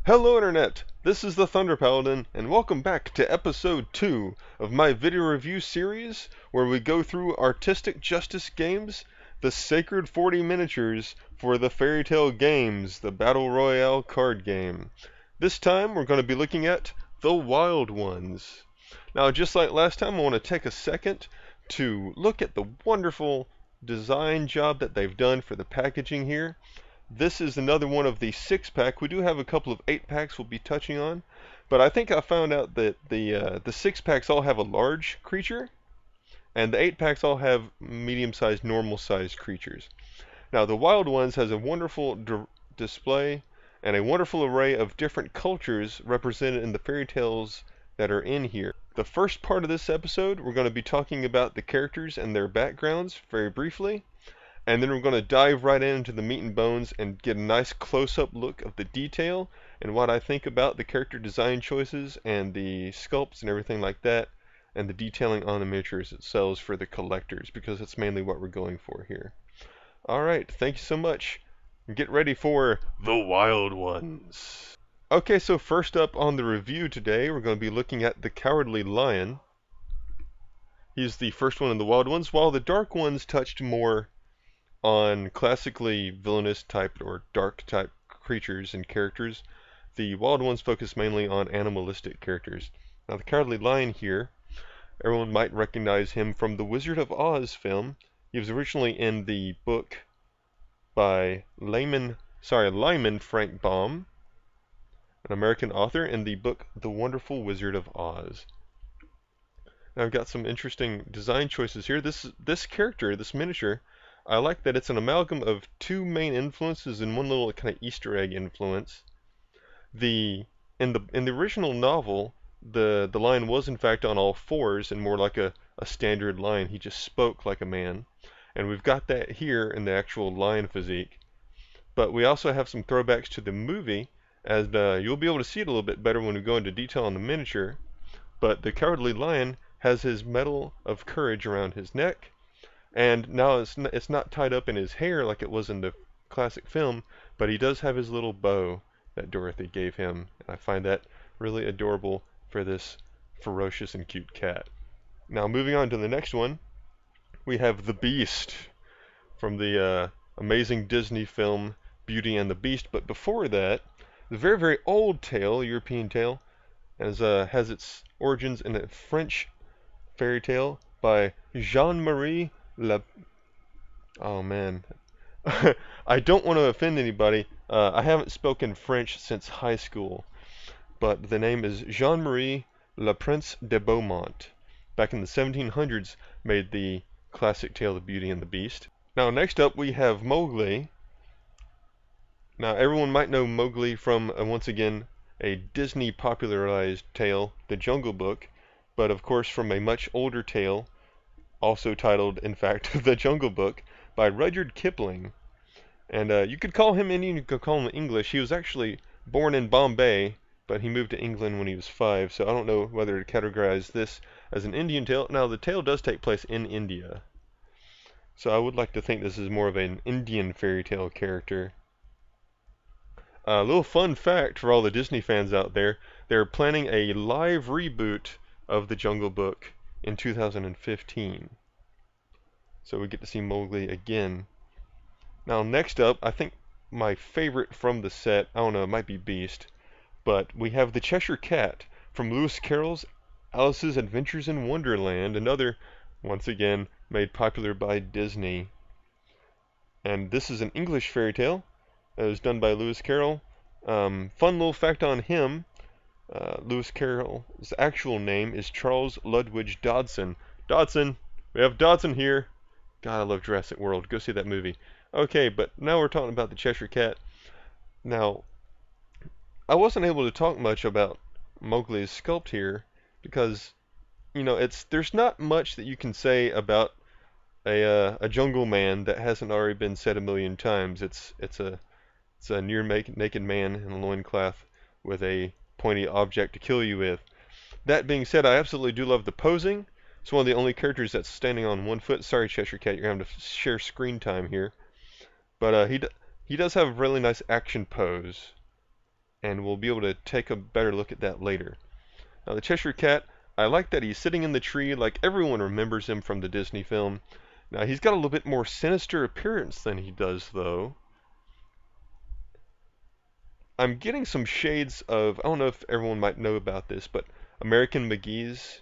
Hello Internet, this is the Thunder Paladin, and welcome back to episode 2 of my video review series, where we go through Artistic Justice Games, the Sacred 40 miniatures for the Fairytale games, the Battle Royale card game. This time we're going to be looking at the Wild Ones. Now just like last time, I want to take a second to look at the wonderful design job that they've done for the packaging here. This is another one of the 6-pack. We do have a couple of 8-packs we'll be touching on, but I think I found out that the 6-packs all have a large creature, and the 8-packs all have medium-sized, normal-sized creatures. Now, the Wild Ones has a wonderful display and a wonderful array of different cultures represented in the fairy tales that are in here. The first part of this episode, we're going to be talking about the characters and their backgrounds very briefly. And then we're going to dive right into the meat and bones and get a nice close-up look of the detail and what I think about the character design choices and the sculpts and everything like that, and the detailing on the miniatures themselves for the collectors, because that's mainly what we're going for here. Alright, thank you so much. Get ready for the Wild Ones. Okay, so first up on the review today, we're going to be looking at the Cowardly Lion. He's the first one in the Wild Ones, while the Dark Ones touched more on classically villainous type or dark type creatures and characters. The Wild Ones focus mainly on animalistic characters. Now the Cowardly Lion here, everyone might recognize him from the Wizard of Oz film. He was originally in the book by Lyman Frank Baum, an American author, in the book The Wonderful Wizard of Oz. Now I've got some interesting design choices here. This character, this miniature, I like that it's an amalgam of two main influences and one little kind of Easter egg influence. In the original novel, the lion was in fact on all fours and more like a standard lion. He just spoke like a man. And we've got that here in the actual lion physique. But we also have some throwbacks to the movie, as you'll be able to see it a little bit better when we go into detail on the miniature. But the Cowardly Lion has his medal of courage around his neck. And now it's not tied up in his hair like it was in the classic film, but he does have his little bow that Dorothy gave him. And I find that really adorable for this ferocious and cute cat. Now moving on to the next one, we have the Beast from the amazing Disney film Beauty and the Beast. But before that, the very, very old tale, European tale, has its origins in a French fairy tale by Jean-Marie Oh man, I don't want to offend anybody. I haven't spoken French since high school, but the name is Jean-Marie Le Prince de Beaumont. Back in the 1700s, made the classic tale The Beauty and the Beast. Now next up we have Mowgli. Now everyone might know Mowgli from, once again, a Disney popularized tale, The Jungle Book, but of course from a much older tale, also titled, in fact, The Jungle Book, by Rudyard Kipling. And you could call him Indian, you could call him English. He was actually born in Bombay, but he moved to England when he was 5, so I don't know whether to categorize this as an Indian tale. Now, the tale does take place in India, so I would like to think this is more of an Indian fairy tale character. A little fun fact for all the Disney fans out there, they're planning a live reboot of The Jungle Book in 2015. So we get to see Mowgli again. Now next up, I think my favorite from the set, I don't know, it might be Beast, but we have the Cheshire Cat from Lewis Carroll's Alice's Adventures in Wonderland, another, once again, made popular by Disney. And this is an English fairy tale that was done by Lewis Carroll. Fun little fact on him, Lewis Carroll's actual name is Charles Ludwig Dodson. Dodson! We have Dodson here! God, I love Jurassic World. Go see that movie. Okay, but now we're talking about the Cheshire Cat. Now, I wasn't able to talk much about Mowgli's sculpt here because, you know, there's not much that you can say about a jungle man that hasn't already been said a million times. It's a near naked man in a loincloth with a pointy object to kill you with. That being said, I absolutely do love the posing. It's one of the only characters that's standing on one foot. Sorry, Cheshire Cat, you're having to share screen time here. But he does have a really nice action pose. and we'll be able to take a better look at that later. Now the Cheshire Cat, I like that he's sitting in the tree like everyone remembers him from the Disney film. Now he's got a little bit more sinister appearance than he does though. I'm getting some shades of, I don't know if everyone might know about this, but American McGee's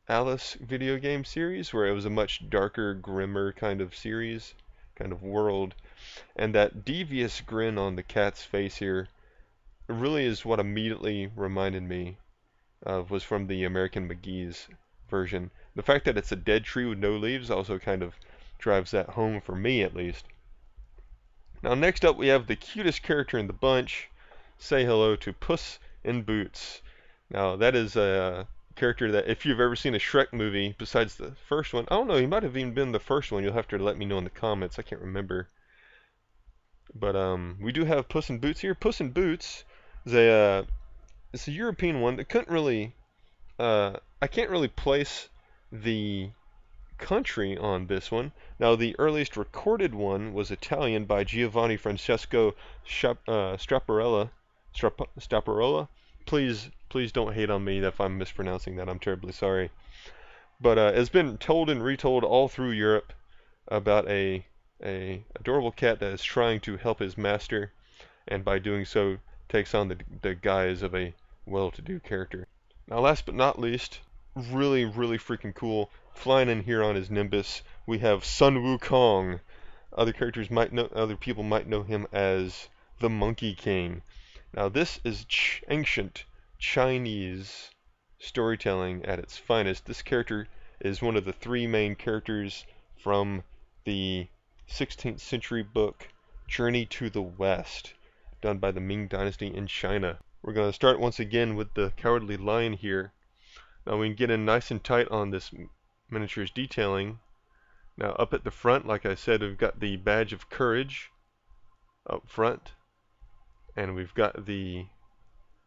Alice video game series, where it was a much darker, grimmer kind of series, kind of world. And that devious grin on the cat's face here really is what immediately reminded me of, was from the American McGee's version. The fact that it's a dead tree with no leaves also kind of drives that home for me, at least. Now next up we have the cutest character in the bunch. Say hello to Puss in Boots. Now that is a character that, if you've ever seen a Shrek movie besides the first one, I don't know, he might have even been the first one. You'll have to let me know in the comments. I can't remember. But we do have Puss in Boots here. Puss in Boots is it's a European one that couldn't really I can't really place the country on this one. Now the earliest recorded one was Italian by Giovanni Francesco Straparola. Please don't hate on me if I'm mispronouncing that. I'm terribly sorry. But it's been told and retold all through Europe about a adorable cat that is trying to help his master, and by doing so takes on the guise of a well-to-do character. Now last but not least, really freaking cool, flying in here on his Nimbus, we have Sun Wukong. Other people might know him as the Monkey King. Now this is ancient Chinese storytelling at its finest. This character is one of the three main characters from the 16th century book Journey to the West, done by the Ming Dynasty in China. We're going to start once again with the Cowardly Lion here. Now we can get in nice and tight on this miniature's detailing. Now up at the front, like I said, we've got the badge of courage up front, and we've got the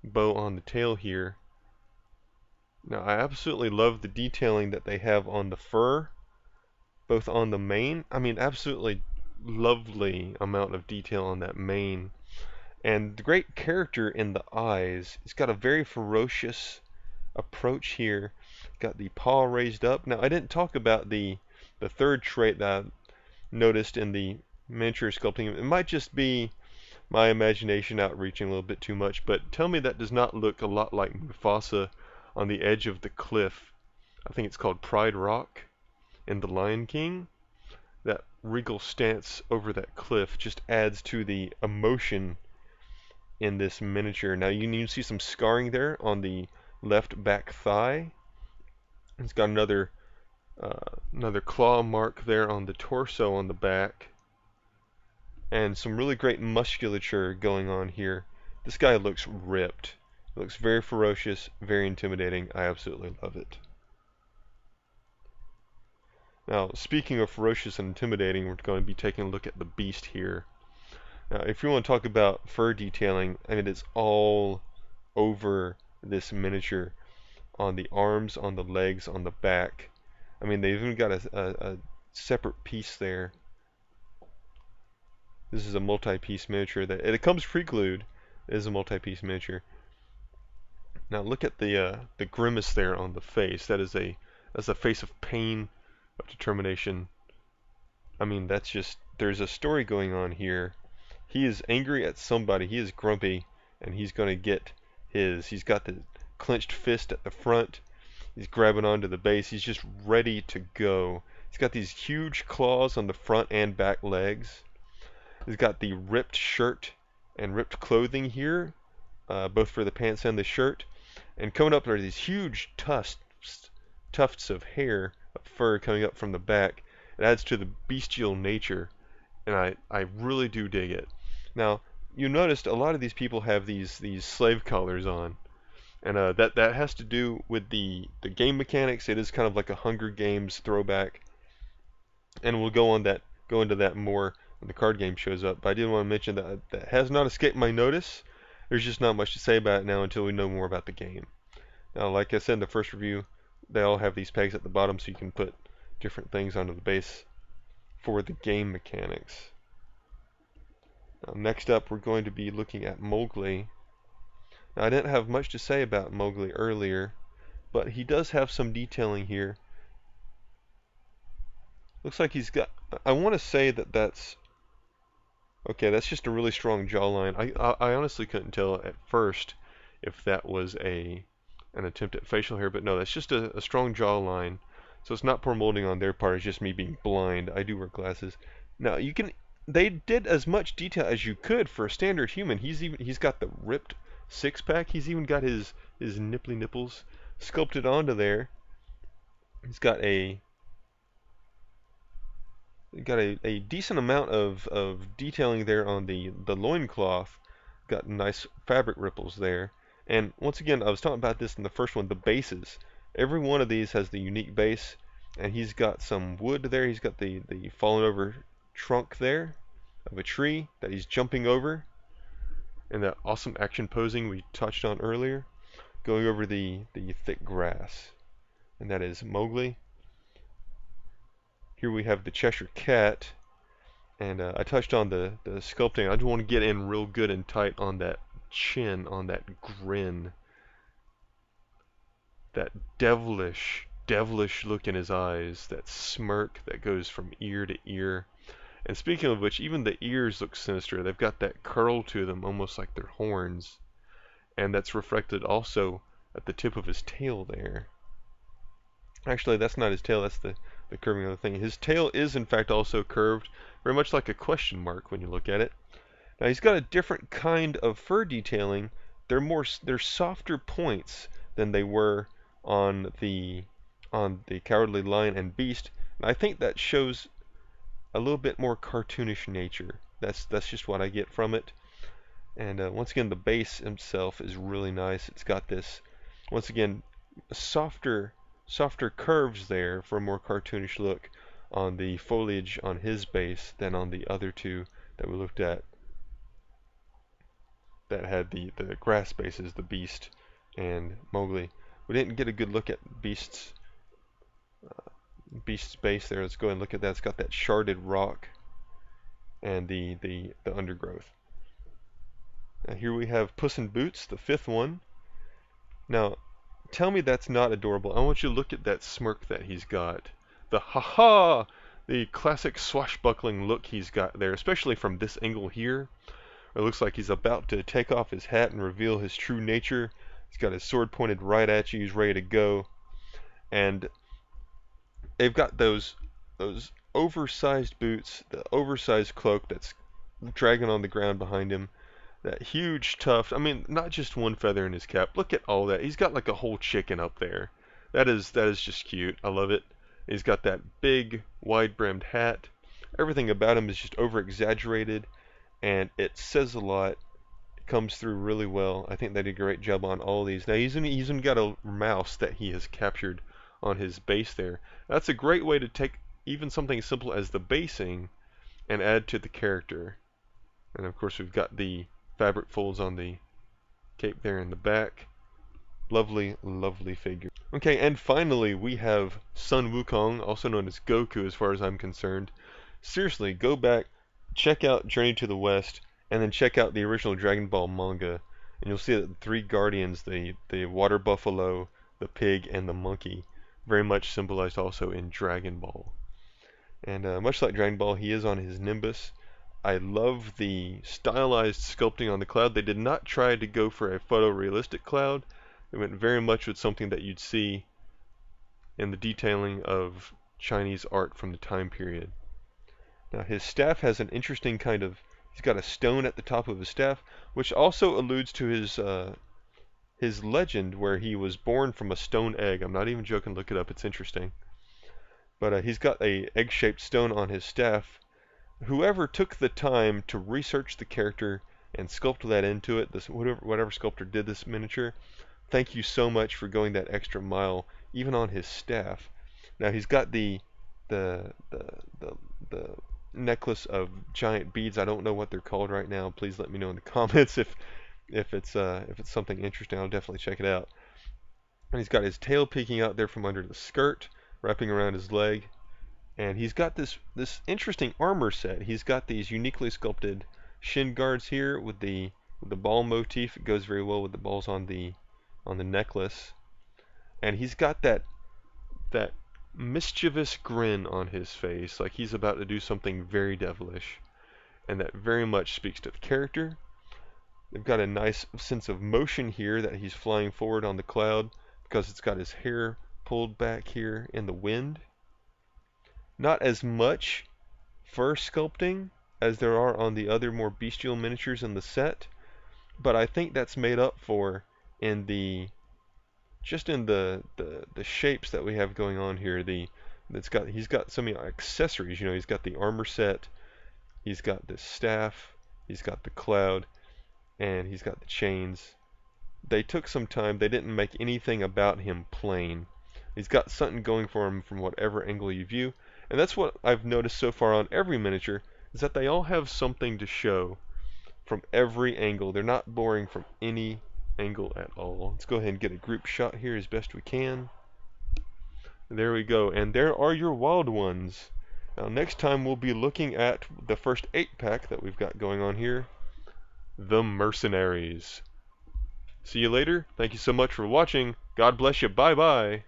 bow on the tail here. Now I absolutely love the detailing that they have on the fur, both on the mane. I mean, absolutely lovely amount of detail on that mane. And the great character in the eyes. It's got a very ferocious approach here. Got the paw raised up. Now I didn't talk about the third trait that I noticed in the miniature sculpting. It might just be my imagination outreaching a little bit too much, but tell me that does not look a lot like Mufasa on the edge of the cliff. I think it's called Pride Rock in The Lion King. That regal stance over that cliff just adds to the emotion in this miniature. Now you can see some scarring there on the left back thigh. It's got another claw mark there on the torso on the back, and some really great musculature going on here. This guy looks ripped. It looks very ferocious, very intimidating. I absolutely love it. Now, speaking of ferocious and intimidating, we're going to be taking a look at the beast here. Now, if you want to talk about fur detailing, I mean, it's all over this miniature. On the arms, on the legs, on the back. I mean, they've even got a separate piece there. This is a multi-piece miniature that it comes pre-glued. It is a multi-piece miniature. Now look at the grimace there on the face. That's a face of pain, of determination. I mean, that's just, there's a story going on here. He is angry at somebody. He is grumpy, and he's going to get his. He's got the clenched fist at the front. He's grabbing onto the base. He's just ready to go. He's got these huge claws on the front and back legs. He's got the ripped shirt and ripped clothing here, both for the pants and the shirt. And coming up are these huge tufts of hair, of fur coming up from the back. It adds to the bestial nature, and I really do dig it. Now, you noticed a lot of these people have these slave collars on. And that has to do with the game mechanics. It is kind of like a Hunger Games throwback, and we'll go into that more when the card game shows up. But I did want to mention that has not escaped my notice. There's just not much to say about it now until we know more about the game. Now, like I said in the first review, they all have these pegs at the bottom, so you can put different things onto the base for the game mechanics. Now, next up, we're going to be looking at Mowgli. Now, I didn't have much to say about Mowgli earlier, but he does have some detailing here. Looks like he's got, I want to say that that's, okay, that's just a really strong jawline. I honestly couldn't tell at first if that was an attempt at facial hair, but no, that's just a strong jawline. So it's not poor molding on their part, it's just me being blind. I do wear glasses. Now, they did as much detail as you could for a standard human. He's got the ripped six-pack. He's even got his nipply nipples sculpted onto there. He's got a decent amount of detailing there on the loincloth. Got nice fabric ripples there. And once again, I was talking about this in the first one, the bases. Every one of these has the unique base, and he's got some wood there. He's got the fallen over trunk there of a tree that he's jumping over, and that awesome action posing we touched on earlier, going over the thick grass. And that is Mowgli. Here we have the Cheshire Cat, and I touched on the sculpting. I just want to get in real good and tight on that chin, on that grin, that devilish look in his eyes, that smirk that goes from ear to ear. And speaking of which, even the ears look sinister. They've got that curl to them, almost like they're horns. And that's reflected also at the tip of his tail there. Actually, that's not his tail, that's the curving of the thing. His tail is in fact also curved, very much like a question mark when you look at it. Now he's got a different kind of fur detailing. They're softer points than they were on the Cowardly Lion and Beast. And I think that shows a little bit more cartoonish nature. That's just what I get from it. And once again, the base himself is really nice. It's got this, once again, softer curves there for a more cartoonish look on the foliage on his base than on the other two that we looked at that had the grass bases, the Beast and Mowgli. We didn't get a good look at Beast's base there. Let's go ahead and look at that. It's got that sharded rock and the undergrowth. Now here we have Puss in Boots, the fifth one. Now, tell me that's not adorable. I want you to look at that smirk that he's got. The ha-ha! The classic swashbuckling look he's got there, especially from this angle here. It looks like he's about to take off his hat and reveal his true nature. He's got his sword pointed right at you. He's ready to go. And they've got those oversized boots, the oversized cloak that's dragging on the ground behind him. That huge tuft. I mean, not just one feather in his cap. Look at all that. He's got like a whole chicken up there. That is just cute. I love it. He's got that big, wide-brimmed hat. Everything about him is just over-exaggerated, and it says a lot. It comes through really well. I think they did a great job on all these. Now, he's even got a mouse that he has captured on his base there. That's a great way to take even something as simple as the basing and add to the character. And of course, we've got the fabric folds on the cape there in the back. Lovely, lovely figure. Okay, and finally we have Sun Wukong, also known as Goku as far as I'm concerned. Seriously, go back, check out Journey to the West, and then check out the original Dragon Ball manga, and you'll see that the three guardians, the water buffalo, the pig, and the monkey, very much symbolized also in Dragon Ball. And much like Dragon Ball, he is on his Nimbus. I love the stylized sculpting on the cloud. They did not try to go for a photorealistic cloud. They went very much with something that you'd see in the detailing of Chinese art from the time period. Now his staff has an interesting kind of, he's got a stone at the top of his staff, which also alludes to his legend where he was born from a stone egg. I'm not even joking, look it up, it's interesting. But he's got a egg-shaped stone on his staff. Whoever took the time to research the character and sculpt that into it, whatever sculptor did this miniature, thank you so much for going that extra mile, even on his staff. Now he's got the necklace of giant beads. I don't know what they're called right now. Please let me know in the comments if it's something interesting. I'll definitely check it out. And he's got his tail peeking out there from under the skirt, wrapping around his leg. And he's got this interesting armor set. He's got these uniquely sculpted shin guards here with the with the ball motif. It goes very well with the balls on the necklace. And he's got that mischievous grin on his face, like he's about to do something very devilish, and that very much speaks to the character. They've got a nice sense of motion here that he's flying forward on the cloud because it's got his hair pulled back here in the wind. Not as much fur sculpting as there are on the other more bestial miniatures in the set, but I think that's made up for in the shapes that we have going on here. He's got so many accessories, you know, he's got the armor set, he's got the staff, he's got the cloud, and he's got the chains. They took some time. They didn't make anything about him plain. He's got something going for him from whatever angle you view, and that's what I've noticed so far on every miniature, is that they all have something to show from every angle. They're not boring from any angle at all. Let's go ahead and get a group shot here as best we can. There we go, and there are your wild ones. Now next time we'll be looking at the first 8-pack that we've got going on here, the Mercenaries. See you later. Thank you so much for watching. God bless you. Bye bye.